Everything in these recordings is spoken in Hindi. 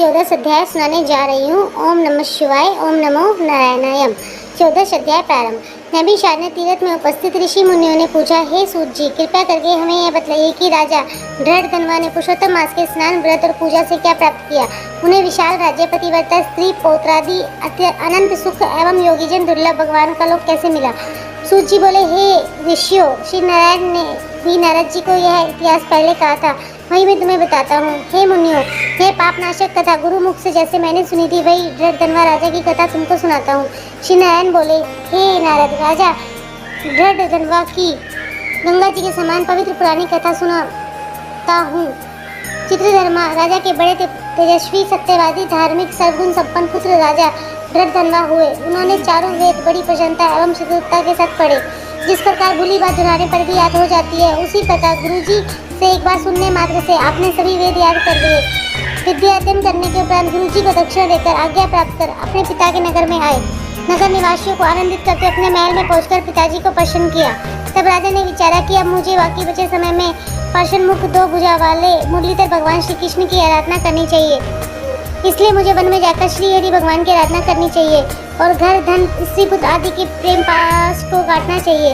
14 अध्याय सुनाने जा रही हूँ। ओम नमः शिवाय, ओम नमो नारायणाय। 14 अध्याय प्रारंभ। नबी शाद ने तीर्थ में उपस्थित ऋषि मुनियों ने पूछा, हे सूत जी, कृपया करके हमें यह बतलाइए कि राजा धृढ़धनवा ने पुरुषोत्तम मास के स्नान, व्रत और पूजा से क्या प्राप्त किया। उन्हें विशाल राज्य, पतिव्रता स्त्री, पौत्रादि, अनंत सुख एवं योगीजन दुर्लभ भगवान का लोक कैसे मिला। सूत जी बोले, हे ऋषियों, श्री नारायण ने भी नारद जी को यह इतिहास पहले कहा था, वही मैं तुम्हें बताता हूँ। हे मुनियों, यह पापनाशक कथा गुरु मुख से जैसे मैंने सुनी थी, वही धृढ़धनवा राजा की कथा तुमको सुनाता हूँ। श्री नारायण बोले, हे नारद, राजा धृढ़धनवा की गंगा जी के समान पवित्र पुरानी कथा सुनाता हूँ। चित्रधर्मा राजा के बड़े तेजस्वी, सत्यवादी, धार्मिक, सर्वगुण संपन्न पुत्र राजा धृढ़धनवा हुए। उन्होंने चारों वेद बड़ी प्रसन्नता एवं चतुरता के साथ पढ़े। जिस प्रकार भूली बात दोहराने पर भी याद हो जाती है, उसी प्रकार गुरुजी से एक बार सुनने मात्र से आपने सभी वेद याद कर लिए। विद्या अध्ययन करने के उपरांत गुरुजी को दक्षिणा देकर आज्ञा प्राप्त कर अपने पिता के नगर में आए। नगर निवासियों को आनंदित करके अपने महल में पहुंचकर पिताजी को प्रसन्न किया। तब राजा ने विचारा कि अब मुझे बाकी बचे समय में प्रसन्न मुख, दो भुजा वाले मुरलीधर भगवान श्री कृष्ण की आराधना करनी चाहिए। इसलिए मुझे वन में जाकर श्री हरि भगवान की आराधना करनी चाहिए और घर, धन, स्त्री, पुत्र आदि के प्रेम पास को काटना चाहिए।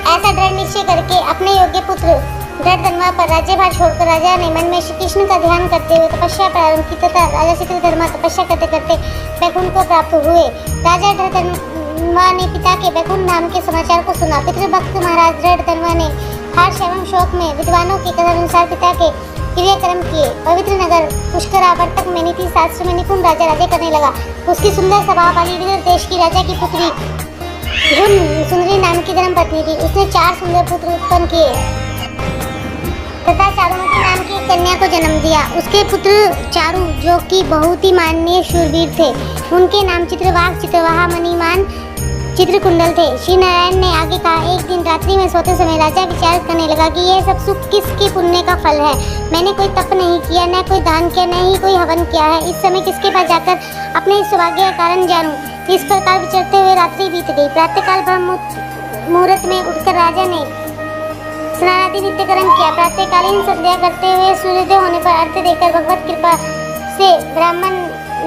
ऐसा दृढ़ निश्चय करके अपने योग्य पुत्र धृढ़धनवा पर राज्यभार छोड़कर राजा ने मन में श्री कृष्ण का ध्यान करते हुए तपस्या प्रारंभ की तथा राजा चित्रधर्मा तपस्या करते करते वैकुंठ को प्राप्त हुए। राजा धृढ़धनवा ने पिता के वैकुंठ धाम के समाचार को सुना। पितृभक्त महाराज धृढ़धनवा ने हर्ष एवं शोक में विद्वानों के कथानुसार पिता के क्रियाक्रम किए। पवित्र नगर पुष्करावर्तक में नीति शास्त्र में निपुण राजा राज्य करने लगा। उसकी सुंदर स्वभाव वाली विदुर देश की राजा की पुत्री सुंदरी नाम की धर्म पत्नी थी। उसने 4 सुंदर पुत्र उत्पन्न किए तथा चारुमती नाम की एक कन्या को जन्म दिया। उसके पुत्र चारु, जो कि बहुत ही माननीय शूरवीर थे, उनके नाम चित्रवाक, चित्रवाहा, मणिमान, चित्रकुंडल थे। श्री नारायण ने आगे कहा, एक दिन रात्रि में सोते समय राजा विचार करने लगा कि यह सब सुख किसके पुण्य का फल है। मैंने कोई तप नहीं किया, न कोई दान किया, न ही कोई हवन किया है। इस समय किसके पास जाकर अपने सौभाग्य का कारण जानूं। इस प्रकार विचरते हुए रात्रि बीत गई। प्रातःकाल ब्रह्म मुहूर्त में उठकर राजा ने स्नानादि नित्य कर्म किया। प्रातःकालीन संध्या करते हुए सूर्योदय होने पर अर्घ्य देकर भगवत कृपा से ब्राह्मण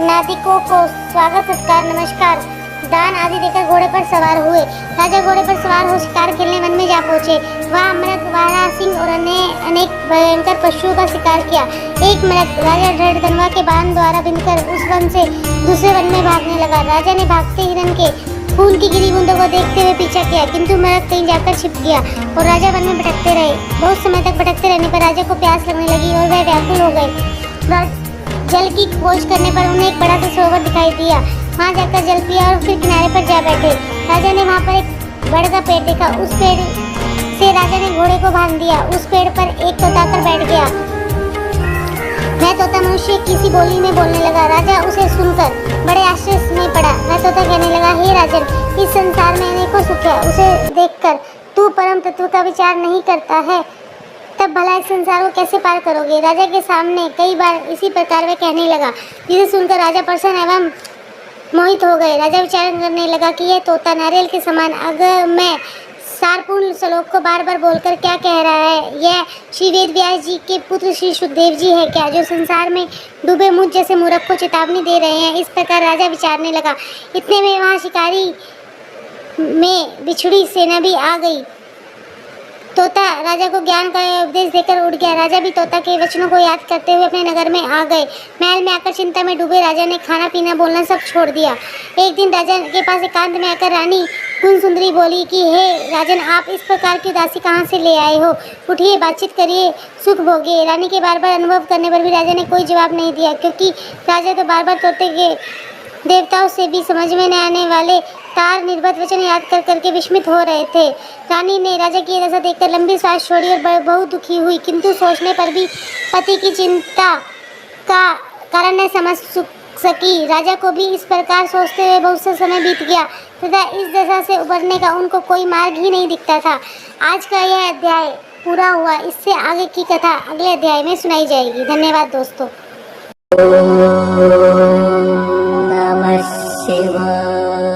नादिकों को स्वागत, सत्कार, नमस्कार, दान आदि देकर घोड़े पर सवार हुए। राजा घोड़े पर सवार हो शिकार खेलने वन में जा पहुंचे। वहाँ मृग, वारा, सिंह और अनेक भयंकर पशुओं का शिकार किया। एक मृग राजा धृढ़धनवा के बाण द्वारा बिंदकर उस वन से दूसरे वन में भागने लगा। राजा ने भागते हिरण के खून की गिरी बूंदों को देखते हुए पीछा किया, किंतु मृग कहीं जाकर छिप गया और राजा वन में भटकते रहे। बहुत समय तक भटकते रहने पर राजा को प्यास लगने लगी और वह व्याकुल हो गए। जल की खोज करने पर उन्हें एक बड़ा सा सरोवर दिखाई दिया। वहाँ जाकर जल पिया और फिर किनारे पर जा बैठे। राजा ने वहाँ पर एक बड़ का पेड़ देखा। उस पेड़ से राजा ने घोड़े को बांध दिया। उस पेड़ पर एक तोता आकर बैठ गया। वह तोता मनुष्य किसी बोली में बोलने लगा। राजा उसे सुनकर बड़े आश्चर्य में पड़ा। वह तोता कहने लगा, हे राजन, इस संसार में अनेकों सुख है, उसे देखकर तू परम तत्व का विचार नहीं करता है, तब भला इस संसार को कैसे पार करोगे। राजा के सामने कई बार इसी प्रकार वह कहने लगा, जिसे सुनकर राजा प्रसन्न एवं मोहित हो गए। राजा विचार करने लगा कि यह तोता नारियल के समान अगर मैं सारपूर्ण श्लोक को बार बार बोलकर क्या कह रहा है। यह श्री वेद व्यास जी के पुत्र श्री सुखदेव जी है क्या, जो संसार में डूबे मुझ जैसे मूर्ख को चेतावनी दे रहे हैं। इस प्रकार राजा विचारने लगा। इतने में वहाँ शिकारी में बिछुड़ी सेना भी आ गई। तोता राजा को ज्ञान का उपदेश देकर उड़ गया। राजा भी तोता के वचनों को याद करते हुए अपने नगर में आ गए। महल में आकर चिंता में डूबे राजा ने खाना पीना बोलना सब छोड़ दिया। एक दिन राजा के पास एकांत में आकर रानी गुण सुंदरी बोली कि हे राजन, आप इस प्रकार की उदासी कहाँ से ले आए हो। उठिए, बातचीत करिए, सुख भोगिए। रानी के बार बार अनुभव करने पर भी राजा ने कोई जवाब नहीं दिया, क्योंकि राजा तो बार बार तोते के देवताओं से भी समझ में न आने वाले तार निर्बत वचन याद कर करके विस्मित हो रहे थे। रानी ने राजा की दशा देखकर लंबी सांस छोड़ी और बहुत दुखी हुई, किंतु सोचने पर भी पति की चिंता का कारण न समझ सकी। राजा को भी इस प्रकार सोचते हुए बहुत सा समय बीत गया तथा इस दशा से उबरने का उनको कोई मार्ग ही नहीं दिखता था। आज का यह अध्याय पूरा हुआ। इससे आगे की कथा अगले अध्याय में सुनाई जाएगी। धन्यवाद दोस्तों। नमः शिवाय।